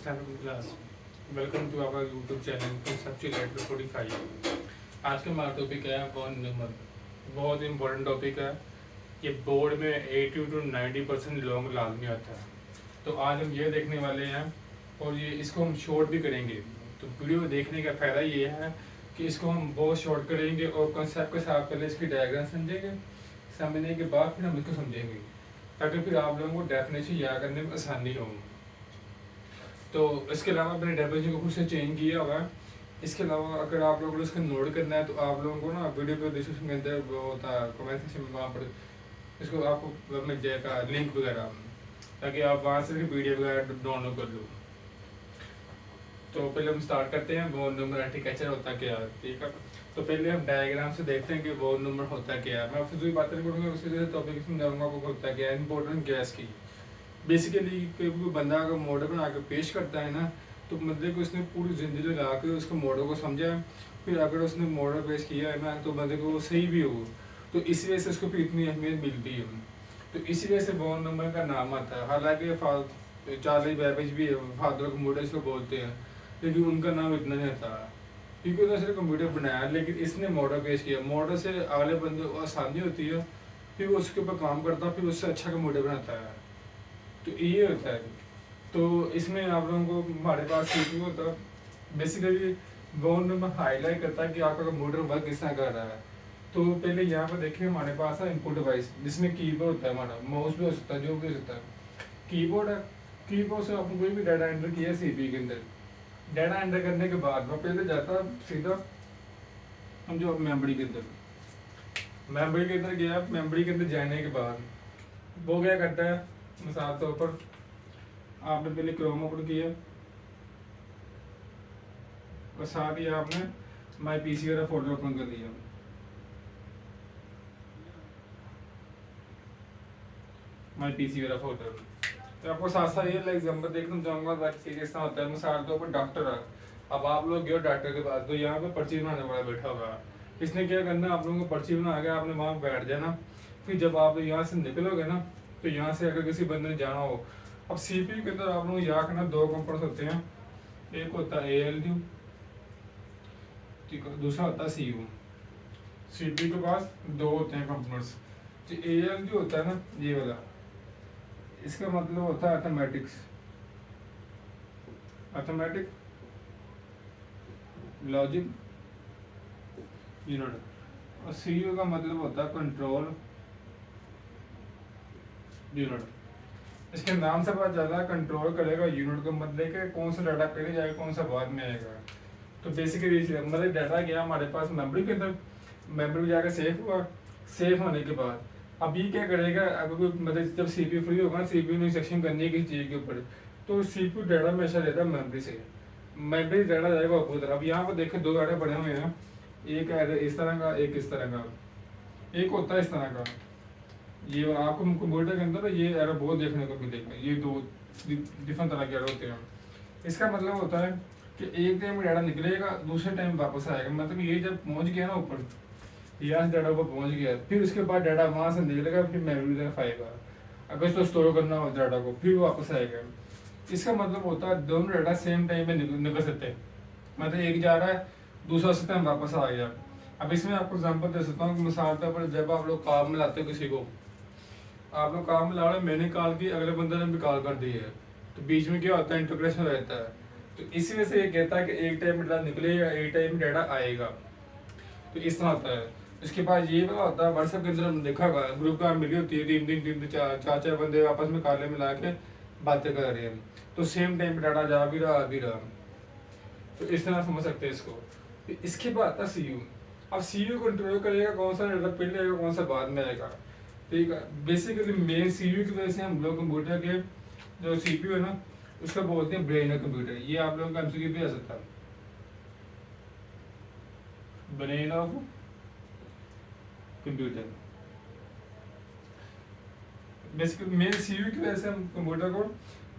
Class welcome to our YouTube channel conceptual letter 45। आज का हमारा टॉपिक है वन नंबर। बहुत इंपॉर्टेंट टॉपिक है। ये बोर्ड में 80 to 90% लॉन्ग लाजमी आता है। तो आज हम ये देखने वाले हैं और ये इसको हम शॉर्ट भी करेंगे। तो वीडियो देखने का फ़ायदा ये है कि इसको हम बहुत शॉर्ट करेंगे और कंसेप्ट के साथ पहले इसकी डायग्राम समझेंगे, समझने के बाद फिर हम इसको समझेंगे ताकि फिर आप लोगों को डेफिनेशन याद करने में आसानी हो। तो इसके अलावा मैंने डेफिनेशन को खुद से चेंज किया हुआ है। इसके अलावा अगर आप लोगों को इसका नोट करना है तो आप लोगों को ना वीडियो के डिस्क्रिप्शन के अंदर वो होता है कमेंट सेक्शन में, वहाँ पर इसको आपको मिल जाएगा लिंक वगैरह, ताकि आप वहाँ से वीडियो वगैरह डाउनलोड कर लो। तो पहले हम स्टार्ट करते हैं वो नंबर आर्टिकल्चर होता क्या है, ठीक है। तो पहले हम डायग्राम से देखते हैं कि वो नंबर होता क्या है। मैं फिजूल बातें नहीं करूँगा, उसी टॉपिक समझाऊंगा वो होता क्या है। इंपॉर्टेंट गैस की बेसिकली कोई बंदा अगर मॉडल बना के पेश करता है ना, तो मतलब कि उसने पूरी ज़िंदगी लगा के उसको मॉडल को समझा, फिर अगर उसने मॉडल पेश किया है ना तो बंदे को वो सही भी हो, तो इसी वजह से उसको फिर इतनी अहमियत मिलती है। तो इसी वजह से बॉन नंबर का नाम आता है। हालांकि चार्ली बैबेज भी फादर ऑफ कंप्यूटर इसको बोलते हैं, लेकिन उनका नाम इतना नहीं आता क्योंकि उन्होंने सिर्फ कंप्यूटर बनाया, लेकिन इसने मॉडल पेश किया। मॉडल से अगले बंदे को आसानी होती है, फिर वो उसके ऊपर काम करता है, फिर उससे अच्छा कंप्यूटर बनाता है। तो ये होता है। तो इसमें आप लोगों को हमारे पास सीपीयू होता है। बेसिकली बोर्ड नंबर हाईलाइट करता है कि आपका कंप्यूटर वर्क किस तरह कर रहा है। तो पहले यहाँ पर देखिए हमारे पास है इनपुट डिवाइस, जिसमें कीबोर्ड होता है, हमारा माउस भी हो सकता है, जो भी हो सकता है। कीबोर्ड है, कीबोर्ड से आपने कोई भी डाटा एंटर किया सीपीयू के अंदर। डाटा एंटर करने के बाद वो पहले जाता सीधा हम जो मेमोरी के अंदर, मेमोरी के अंदर गया। मेमोरी के अंदर जाने के बाद वो क्या करता है, मिसाल तौर पर आपने पहले क्रोम ओपन किया और साथ ही आपने माई पीसी वाला फोल्डर ओपन कर लिया। माई पीसी वाला फोल्डर, तो आपको साथ साथ ये एग्जाम्पल देखना चाहूँगा ताकि किस तरह होता है। मिसाल तौर पर डॉक्टर है, अब आप लोग गए डॉक्टर के पास, तो यहाँ पे पर्ची बनाने वाला बैठा होगा। इसने क्या करना, आप लोगों को पर्ची बना के आपने वहाँ बैठ जाना। फिर जब आप यहाँ से निकलोगे ना, तो यहाँ से अगर किसी बंदे ने जाना हो, अब सीपीयू के अंदर आप लोग यहाँ के ना दो कंपोनेंट्स होते हैं। एक होता है एएलयू, ठीक है, दूसरा होता है सीयू। सीपीयू के पास दो होते हैं कंपोनेंट्स। जो एएलयू होता है ना, ये वाला, इसका मतलब होता है अर्थमेटिक्स, अर्थमेटिक लॉजिक यूनिट। और सीयू का मतलब होता है कंट्रोल यूनिट। इसके नाम से पता चला कंट्रोल करेगा यूनिट का मतलब कि कौन सा डाटा पहले जाएगा, कौन सा बाद में आएगा। तो बेसिकली मतलब डाटा गया हमारे पास मेमोरी के अंदर, मेमोरी में जाकर सेव हुआ। सेव होने के बाद अब ये क्या करेगा, अगर कोई मतलब जब सीपीयू फ्री होगा, सीपीयू ने इंस्ट्रक्शन करनी है किसी चीज़ के ऊपर, तो सीपीयू डाटा हमेशा लेता है मेमोरी से। मेमोरी डाटा जाएगा ऊपर। अब यहाँ पर देखें दो डाटा बने हुए हैं, एक है इस तरह का, एक इस तरह का, एक होता है इस तरह का। ये आपको कंप्यूटर के अंदर ये एरर बहुत देखने को मिलेगा। ये दो डिफरेंट तरह के एरर होते हैं। इसका मतलब होता है कि एक टाइम में डाटा निकलेगा, दूसरे टाइम वापस आएगा। मतलब ये जब पहुंच गया ना ऊपर, यहाँ से डाटा ऊपर पहुंच गया, फिर उसके बाद डाटा वहाँ से निकलेगा, फिर मेमोरी तरफ आएगा। अगर इसको स्टोर करना हो डाटा को, फिर वापस आएगा। इसका मतलब होता है दोनों डाटा सेम टाइम में निकल सकते हैं। मतलब एक जा रहा है, दूसरा उसी टाइम वापस आ गया। अब इसमें आपको एग्जाम्पल दे सकता हूँ कि मिसाल तौर पर जब आप लोग काम में लाते हो किसी को, आप लोग काम में ला रहे, मैंने कॉल की, अगले बंदे ने भी कॉल कर दी है, तो बीच में क्या होता है, इंटीग्रेशन रहता है। तो इसी वजह से ये कहता है कि एक टाइम में डाटा निकलेगा, एक टाइम में डाटा आएगा। तो इस तरह होता है। इसके बाद ये वाला होता है, व्हाट्सएप के अंदर हमने देखा होगा, ग्रुप का मिली होती है, तीन चार बंदे आपस में काले मिला के बातें कर रहे हैं, तो सेम टाइम पे डाटा जा भी रहा आ भी रहा। तो इस तरह समझ सकते हैं इसको। तो इसके बाद आता सीयू। अब सीयू कंट्रोल करेगा कौन सा डाटा पहले आएगा, कौन सा बाद में आएगा। ठीक है, बेसिकली मेन सीपीयू की वजह से हम लोग कंप्यूटर के जो सीपीयू है ना, उसका बोलते हैं ब्रेन ऑफ कंप्यूटर। ये आप लोगों का एमसीक्यू भी आ सकता है, brain of computer. Basically main CPU की वजह से हम कंप्यूटर को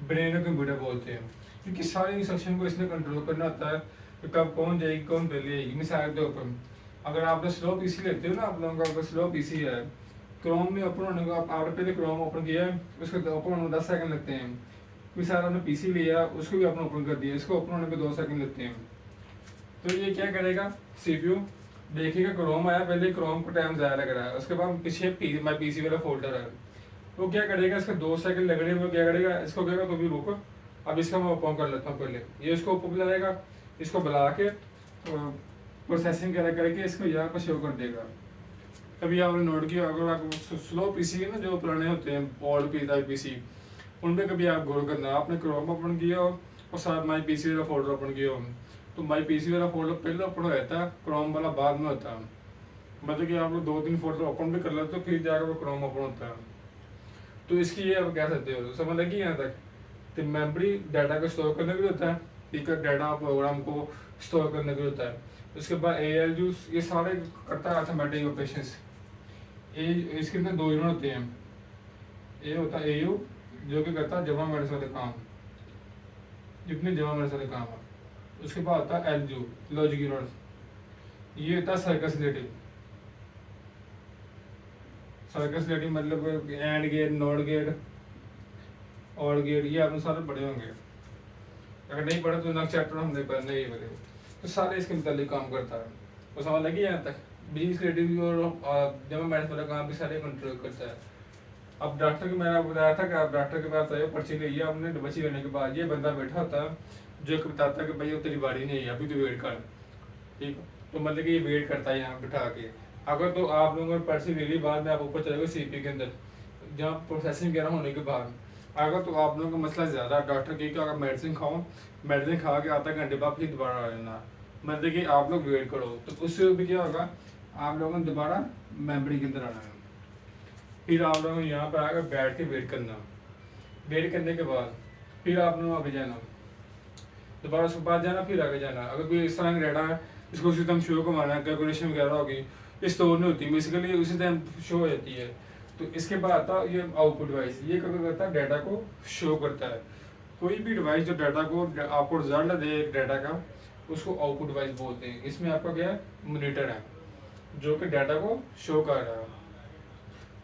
ब्रेन ऑफ कंप्यूटर बोलते हैं, क्योंकि सारे इंस्ट्रक्शन को इसने कंट्रोल करना होता है कि कब कौन जाएगी, कौन पहले आएगी। मिसाल के ऊपर अगर आप स्लो पीसी लेते हो ना, आप लोगों का अगर स्लो पीसी है, क्रोम में ओपन होने को आपने पहले क्रोम ओपन किया है, उसको ओपन होने 10 सेकंड लगते हैं। फिर सारा हमने पीसी लिया, उसको भी अपना ओपन कर दिया। इसको ओपन होने पे 2 सेकंड लगते हैं। तो ये क्या करेगा, सीपीयू देखिएगा क्रोम आया, पहले क्रोम को टाइम ज़्यादा लग रहा है, उसके बाद पीछे माई पीसी वाला फोल्डर है, वो क्या करेगा, इसका 2 सेकंड लग रहे हैं, वो क्या करेगा, इसको कहेगा तो भी रुको, अब इसका मैं ओपन कर लेता हूँ पहले। ये इसको ओपन बुलाएगा, इसको बुला के प्रोसेसिंग करके इसको यहाँ पर शो कर देगा। कभी आपने नोट किया, अगर आप स्लो पीसी है ना, जो पुराने होते हैं ओल्ड पीसी, उनमें कभी आप गौर करना, आपने क्रोम ओपन किया हो और साथ माई पीसी वाला फोल्डर ओपन किया हो, तो माई पीसी वाला फोल्डर पहले ओपन हो जाता है, क्रोम वाला बाद में होता है। मतलब कि आप लोग 2-3 फोल्डर ओपन भी कर लेते हो, फिर जाकर वो क्रोम ओपन होता है। तो इसकी ये आप कह सकते हो, समझ लगी यहाँ तक। तो मेमोरी डाटा को स्टोर करने के लिए होता है, ठीक है, डाटा प्रोग्राम को स्टोर करने के लिए होता है। उसके बाद ALU ये सारे करता है अर्थमेटिक ऑपरेशंस। इसके अंदर 2 यूनिट होते हैं, ये होता है AU जो कि करता है जमा मेरे वाले काम, जितने जमा मेरे वाले काम है। उसके बाद होता है LU लॉजिक यूनिट, ये होता है सर्कस लेटिंग मतलब एंड गेट, नॉट गेट और गेट, ये आपने सारे पढ़े होंगे। अगर नहीं पढ़े तो नेक्स्ट चैप्टर हम पढ़ने ही पड़े, तो सारे इसके मुताबिक काम करता है। तो समझ लगी यहाँ तक। बिजनेस क्रिएटिव और जमा मैनेज वाला काम भी सारे कंट्रोल करता है। अब डॉक्टर की मैंने बताया था कि आप डॉक्टर के पास आए, पर्ची ली, आपने बची होने के बाद ये बंदा बैठा होता है जो बताता है कि भाई तेरी बारी नहीं है, अभी तो वेट कर, ठीक है। तो मतलब कि ये वेट करता है यहाँ बिठा के। अगर तो आप लोगों ने पर्ची ले ली, बाद में आप ऊपर चले गए CP के अंदर जहाँ प्रोसेसिंग वगैरह होने के बाद, अगर तो आप लोगों का मसला ज़्यादा डॉक्टर की, अगर मेडिसिन खाओ, मेडिसिन खा के आधा घंटे बाद फिर दोबारा आ जाना, मतलब कि आप लोग वेट करो, तो उससे भी क्या होगा, आप लोगों ने दोबारा मेमोरी के अंदर आना है। फिर आप लोगों को यहाँ पर आकर बैठ के वेट करना, वेट करने के बाद फिर आप लोगों को आगे जाना, दोबारा उसके बाद जाना, फिर आगे जाना। अगर कोई इस तरह का डाटा है, इसको उसी टाइम शो को मारना, कैलकुलेशन वगैरह होगी, स्टोर नहीं होती, बेसिकली उसी टाइम शो हो जाती है। तो इसके बाद आता है ये आउटपुट डिवाइस, ये क्या करता है, डाटा को शो करता है। कोई भी डिवाइस जो डाटा को आपको रिजल्ट दे डाटा का, उसको आउटपुट डिवाइस बोलते हैं। इसमें आपका क्या है, मॉनिटर है जो कि डाटा को शो कर रहा है।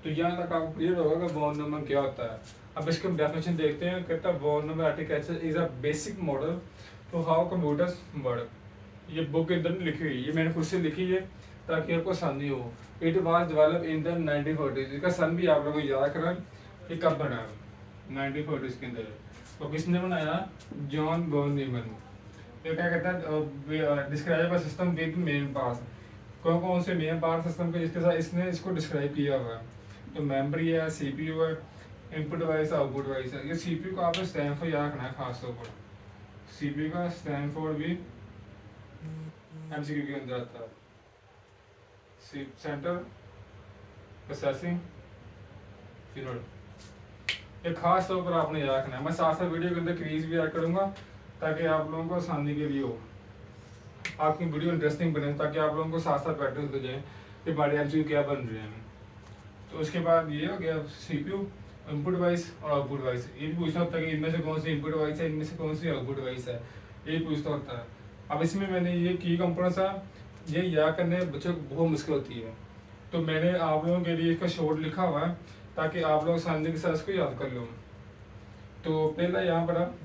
तो यहाँ तक आपको क्लियर होगा कि वॉन न्यूमन क्या होता है। अब इसके हम डेफिनेशन देखते हैं। कहता है von Neumann architecture is a basic model for how computers work. ये बुक के अंदर लिखी हुई, ये मैंने खुद से लिखी है ताकि आपको आसानी हो। It was develop in the 1940s। इसका सन भी आप लोगों को याद करें ये कब बना, 1940s के अंदर। तो किसने बनाया, जॉन वॉन न्यूमन। ये क्या कहता है, describe a system with main parts. कौन कौन से मेन पार्ट सिस्टम के जिसके साथ इसने इसको डिस्क्राइब किया हुआ है। तो मेमोरी है, CPU है, इनपुट डिवाइस है, आउटपुट डिवाइस है। ये CPU को आपने स्टैनफोर्ड याद रखना है खास तौर पर। CPU का स्टैनफोर्ड भी MCQ के अंदर आता है। सेंटर प्रोसेसिंग यूनिट, ये खास तौर पर आपने याद रखना है। मैं साथ साथ वीडियो के अंदर क्रीज भी याद करूँगा ताकि आप लोगों को आसानी के लिए हो, आपकी वीडियो इंटरेस्टिंग बने, ताकि आप लोगों को साथ साथ बैठे होते जाए कि हमारे MCQ क्या बन रहे हैं। तो उसके बाद ये हो गया CPU, इनपुट डिवाइस और आउटपुट डिवाइस। ये भी पूछना होता है कि इनमें से कौन सी इनपुट डिवाइस है, इनमें से कौन सी आउटपुट डिवाइस है, ये पूछता होता है। अब इसमें मैंने ये की कंपोनेंट्स है, ये याद करने बच्चों को बहुत मुश्किल होती है, तो मैंने आप लोगों के लिए इसका शॉर्ट लिखा हुआ है ताकि आप लोग आसानी के साथ इसको याद कर लो। तो पहला यहाँ पर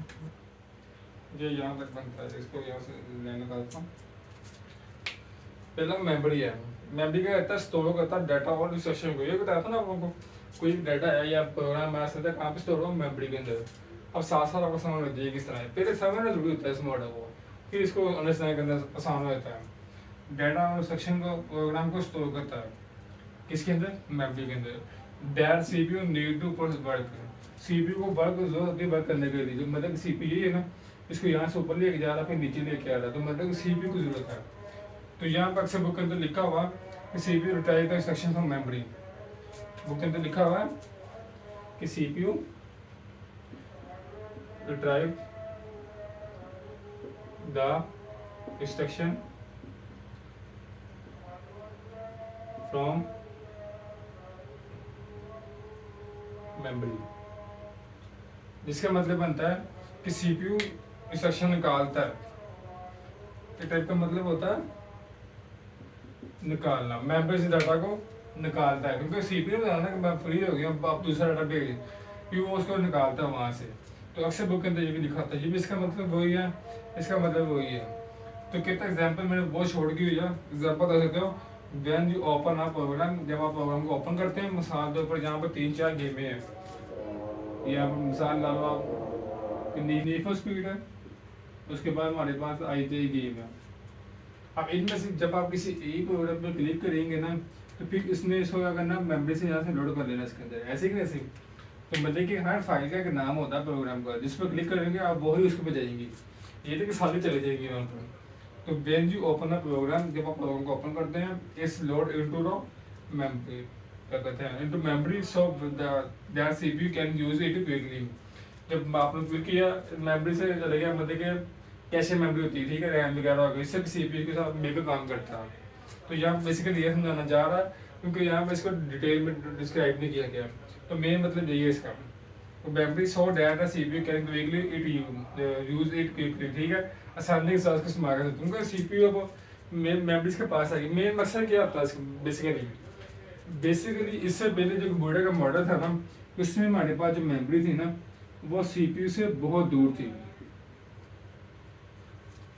ये यहाँ तक बनता है, इसको यहाँ से लेने का था। पहला मेमोरी है। मेमोरी क्या कहता है, स्टोर करता है डाटा और इंस्ट्रक्शन को। ये बताया था ना आप लोगों को, कोई डाटा है या प्रोग्राम है सकता है कहाँ पे स्टोर हो, मेमोरी के अंदर। अब साथ साथ आपको समझ में किस तरह है, पहले समझना जरूरी होता है इस मॉडल को, फिर इसको अंडरस्टैंड करना आसान हो जाता है। डाटा और इंस्ट्रक्शन को प्रोग्राम को स्टोर करता है किसके अंदर, मेमोरी के अंदर। That CPU need to work, CPU को वर्क जरूरत होती है वर्क करने के लिए। जो मतलब CPU है ना, इसको यहाँ से ऊपर लेके जा रहा है फिर नीचे लेके आ रहा है, तो मतलब CPU की जरूरत है। तो यहाँ पर अक्सर बुक के अंदर लिखा हुआ कि CPU retrieve the instruction from memory. Book के अंदर लिखा हुआ है कि CPU retrieve the instruction from memory, जिसका मतलब बनता है कि CPU इंस्ट्रक्शन निकालता है। इस टाइप का मतलब होता है निकालना, मेमोरी से डाटा को निकालता है, क्योंकि CPU ने बताना कि मैं फ्री हो गया अब आप दूसरा डाटा भेज, फिर वो उसको निकालता है वहाँ से। तो अक्सर बुक के अंदर ये भी लिखा होता है, ये भी इसका मतलब वही है, इसका मतलब वही है। तो कितना एग्जाम्पल मैंने वो छोड़ दी हुई है, एग्जाम्पल दे सकते हो। When you open a program, जब आप प्रोग्राम को ओपन करते हैं, मिसाल के ऊपर यहाँ पर 3-4 गेमें हैं, यहाँ पर मिसाल ला लो आप नीड फॉर स्पीड है, उसके बाद हमारे पास आई टी गेम है। अब इनमें से जब आप किसी एक प्रोग्राम पर क्लिक करेंगे ना, तो फिर इसमें इसको क्या करना, मेमोरी से यहाँ से लोड कर लेना इसके अंदर, ऐसे कि ऐसे। तो मतलब कि हर फाइल का एक नाम होता है प्रोग्राम का, जिस पर क्लिक करेंगे आप वही उसके पे जाएंगी, ये तो कि सारी चली जाएगी वहाँ पर। तो when you open a program, जब आप प्रोग्राम को ओपन करते हैं, इस लोड इनटू द मेमोरी, क्या कहते हैं, into memory, so that CPU can use it quickly. जब आपने क्लिक किया, मेमोरी से चले गया, मतलब कि कैशे मेमोरी होती है, ठीक है, रैम वगैरह हो गई, इससे सीपीयू के साथ मिलकर काम करता है। तो यहाँ बेसिकली ये समझाना जा रहा है, क्योंकि यहाँ पे इसको डिटेल में डिस्क्राइब नहीं किया गया, तो मेन मतलब यही है इसका। तो memory so data CPU can quickly it use it quickly, ठीक है, आसानी के साथ इसको इस्तेमाल कर सकते हैं। सीपीयू अब मेमोरीज के पास आ गई। मेन मकसद क्या होता है बेसिकली इससे पहले जो कंप्यूटर का मॉडल था ना, उसमें हमारे पास जो मेमोरी थी ना, वो सीपीयू से बहुत दूर थी।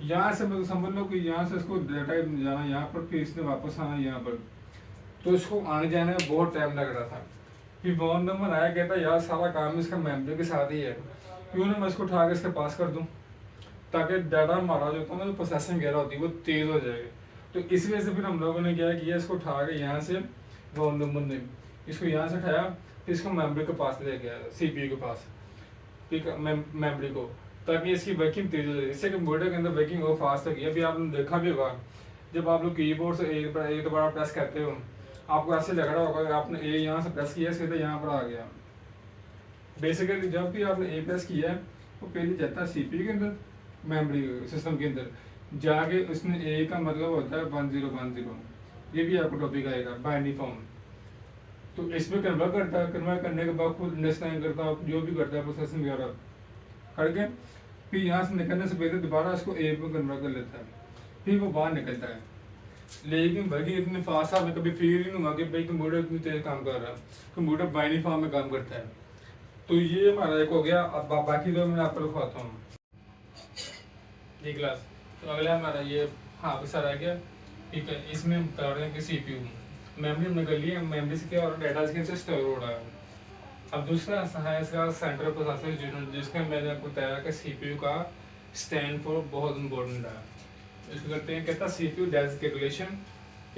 यहाँ से मतलब समझ लो कि यहाँ से इसको डाटा जाना यहाँ पर, फिर इसने वापस आना यहाँ पर, तो इसको आने जाने में बहुत टाइम लग रहा था। फिर फोन नंबर आया, कहता यार सारा काम इसका मेमोरी के साथ ही है, क्यों ना मैं इसको उठा के इसके पास कर दूँ, ताकि डाटा हमारा जो होता है ना, जो प्रोसेसिंग वगैरह होती है वो तेज़ हो जाएगी। तो इस वजह से फिर हम लोगों ने क्या किया, इसको उठा के यहाँ से फोन नंबर ने इसको यहाँ से उठाया, फिर इसको मेमोरी के पास ले गया, सीपीयू के पास, ठीक है, मेमोरी को, ताकि इसकी वर्किंग तेज हो जाए। इससे कंप्यूटर के अंदर वर्किंग वो फास्ट होगी। अभी आपने देखा भी होगा, जब आप लोग कीबोर्ड से एक बार प्रेस करते हो, आपको ऐसे लग रहा होगा आपने ए यहाँ से प्रेस किया, सीधा यहाँ पर आ गया। बेसिकली जब भी आपने ए प्रेस किया है, वो पहले जाता है सीपीयू के अंदर, मेमोरी सिस्टम के अंदर जाके, उसमें ए का मतलब होता है 1010, ये भी आपको टॉपिक आएगा, बाइनरी फॉर्म। तो इसमें कन्वर्ट करता है, कन्वर्ट करने के बाद खुद अंडरस्टैंड करता है, जो भी करता है प्रोसेसिंग वगैरह करके, फिर यहाँ से निकलने से पहले दोबारा इसको ए में कन्वर्ट कर लेता है, फिर वो बाहर निकलता है। लेकिन भाई इतने फास्ट हमें कभी फील नहीं हुआ कि भाई कंप्यूटर इतनी तेज काम कर रहा है, कंप्यूटर बाइनरी फॉर्म में काम करता है। तो ये हमारा एक हो गया। अब बाकी दो मैं आपको लिखवाता हूँ ये क्लास। तो अगला हमारा ये हाँ बस रह गया, ठीक है। इसमें बता रहे हैं कि सीपीयू मेमोरी हमने कर लिया, मेमोरी से क्या और डाटा इसके स्टोर हो रहा है। अब दूसरा है इसका सेंट्रल प्रोसेसर यूनिट, जिसका मैंने आपको बताया कि सीपीयू का स्टैंड फॉर बहुत इंपॉर्टेंट है। इसको करते हैं, कहता सीपीयू डैज कैलकुलेशन,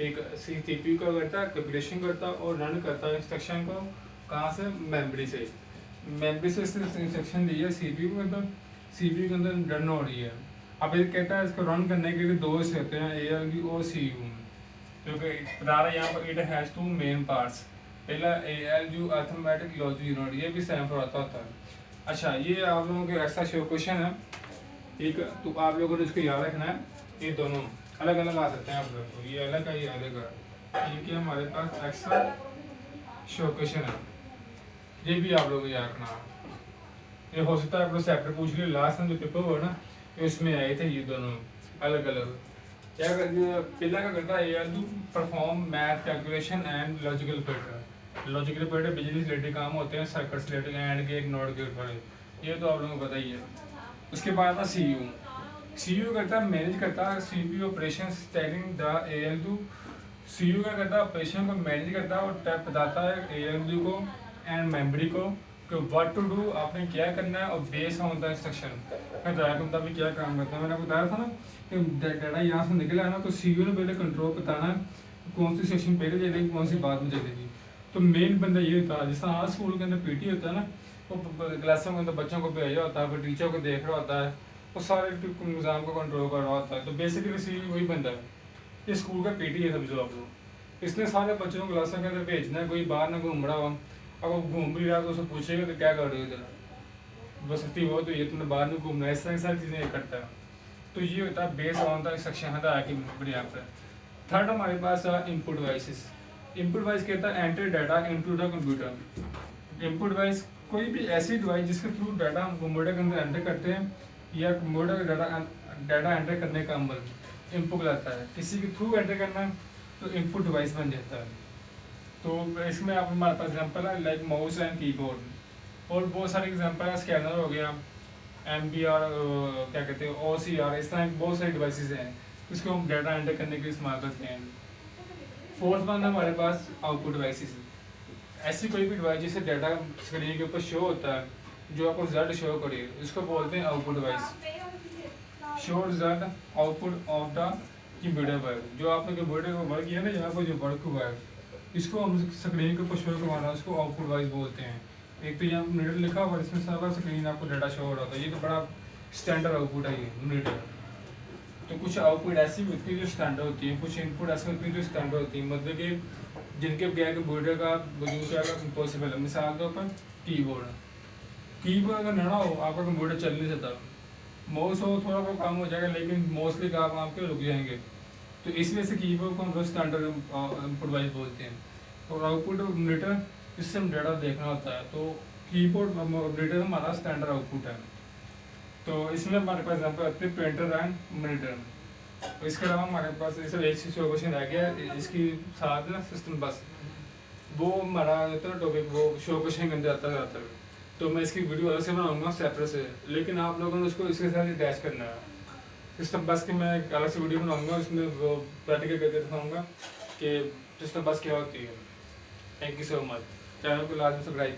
एक सीपीयू का करता है कैलकुलेशन करता और रन करता है इंस्ट्रक्शन को, कहाँ से, मेमोरी से। मेमोरी से इसने इंस्ट्रक्शन दी है सीपीयू के अंदर, सीपीयू के अंदर रन हो रही है। अब ये कहता है इसको रन करने के लिए दो हिस्से होते हैं, ALU और CU, क्योंकि बता रहा है यहाँ पर it has two main parts. पहला ALU अर्थमेटिक लॉजिक यूनिट, ये भी सेम पर आता होता है। अच्छा, ये आप लोगों के ऐसा शो क्वेश्चन है, ठीक है, तो आप लोगों ने इसको याद रखना है। ये दोनों अलग अलग आ सकते हैं आप लोगों को, ये अलग है, ये अलग है, ये कि हमारे पास एक्स्ट्रा शो क्वेश्चन है, ये भी आप लोगों को याद रखना है। ये हो सकता है आप लोग सेपरेट पूछ लिया, लास्ट में जो पेपर हुआ ना, इसमें आए थे ये दोनों अलग अलग। क्या पहला का करता है ALU perform math calculation and logical operator. Logical operator बिजली से रिलेटेड काम होते हैं, सर्किट से related, and gate, not gate वाले, ये तो आप लोगों को पता ही है। उसके बाद था CU करता है मैनेज करता है CPU operation steering the ALU। CU का करता है ऑपरेशन को मैनेज करता है और टैप बताता है ALU को एंड मेमोरी को कि व्हाट टू डू, आपने क्या करना है, और बेस ऑन द इंस्ट्रक्शन मैं बताया के मुताबिक क्या काम करता है। मैंने बताया था ना कि डाटा यहाँ से निकला है ना, तो CU ने पहले कंट्रोल बताना है कौन सी सेक्शन पहले चलेगी, कौन सी बाद में चलेगी। तो मेन बंदा ये होता है, जैसा आज स्कूल के अंदर PT होता है ना, वो क्लासों के अंदर बच्चों को भेजा होता है, फिर टीचर को देख रहा होता है, वो सारे निज़ाम को कंट्रोल कर रहा होता है। तो बेसिकली CU वही बंदा है, ये स्कूल का PT है समझो आप लोग। इसने सारे बच्चों को क्लासों के अंदर भेजना है, कोई बाहर ना घूम रहा हो, अब वो घूम भी रहा तो उससे पूछेगा तो क्या कर रहे हो इधर, बसती हो तो ये तुमने बाहर में घूमना है, इस तरह की सारी चीज़ें ये करता है। तो ये होता है बेस ऑन द इंस्ट्रक्शन है आगे बढ़िया पर। थर्ड हमारे पास है इनपुट डिवाइसेस। इनपुट डिवाइस कहता है enter data into the computer. Input device कोई भी ऐसी डिवाइस जिसके थ्रू डाटा हम कंप्यूटर के अंदर एंटर करते हैं, या कंप्यूटर का डाटा एंटर करने का अमल इनपुट लाता है, किसी के थ्रू एंटर करना है तो इनपुट डिवाइस बन जाता है। तो इसमें आप हमारे पास एग्जाम्पल है लाइक माउस एंड कीबोर्ड। और बहुत सारे एग्जांपल है, स्कैनर हो गया, MBR, क्या कहते हैं, OCR, इस तरह की बहुत सारी डिवाइसेस हैं उसको हम डाटा एंटर करने के लिए इस्तेमाल करते हैं। फोर्थ वन है हमारे पास आउटपुट डिवाइसेस। ऐसी कोई भी डिवाइस जिससे डाटा स्क्रीन के ऊपर शो होता है, जो आपको रिजल्ट शो करे, उसको बोलते हैं output device. Show result output of the computer work, जो आपने कंप्यूटर को वर्क किया ना, यहाँ पर जो वर्क हुआ है, इसको हम स्क्रीन के ऊपर शो करवाना, उसको आउटपुट डिवाइस बोलते हैं। एक तो यहाँ मॉनिटर लिखा हुआ है, इसमें सारा स्क्रीन आपको डाटा शो हो रहा था, ये तो बड़ा स्टैंडर्ड आउटपुट है ये मॉनिटर। तो कुछ आउटपुट ऐसी भी होती है जो स्टैंडर्ड होती है, कुछ इनपुट ऐसी होती है जो स्टैंडर्ड होती है, मतलब कि जिनके बगैर कंप्यूटर का वजूद का इम्पॉसिबल है। मिसाल के ऊपर कीबोर्ड अगर ना हो आपका कंप्यूटर चल नहीं सकता। माउस हो थोड़ा बहुत काम हो जाएगा, लेकिन मोस्टली काम आपके रुक जाएंगे। तो इस वजह से कीबोर्ड को हम लोग स्टैंडर्ड इनपुट वाइज बोलते हैं। और आउटपुट मॉनिटर, इससे हम डाटा देखना होता है, तो कीबोर्ड मॉनिटर हमारा स्टैंडर्ड आउटपुट है। तो इसमें हमारे पास एग्जाम्पल आते हैं प्रिंटर एंड मॉनिटर। तो इसके अलावा हमारे पास इस एक चीज़ क्वेश्चन रह गया इसकी साथ ना सिस्टम बस, वो हमारा होता है टॉपिक, वो शो क्वेश्चन के अंदर आता है। तो मैं इसकी वीडियो अलग से बनाऊंगा सेपरेट से, लेकिन आप लोगों ने उसको इसके साथ अटैच करना है। सिस्टम बस की मैं एक अलग से वीडियो बनाऊंगा, उसमें वो प्रैक्टिकल करके दिखाऊंगा कि सिस्टम बस क्या होती है। Thank you so much. Channel को लाजमी सब्सक्राइब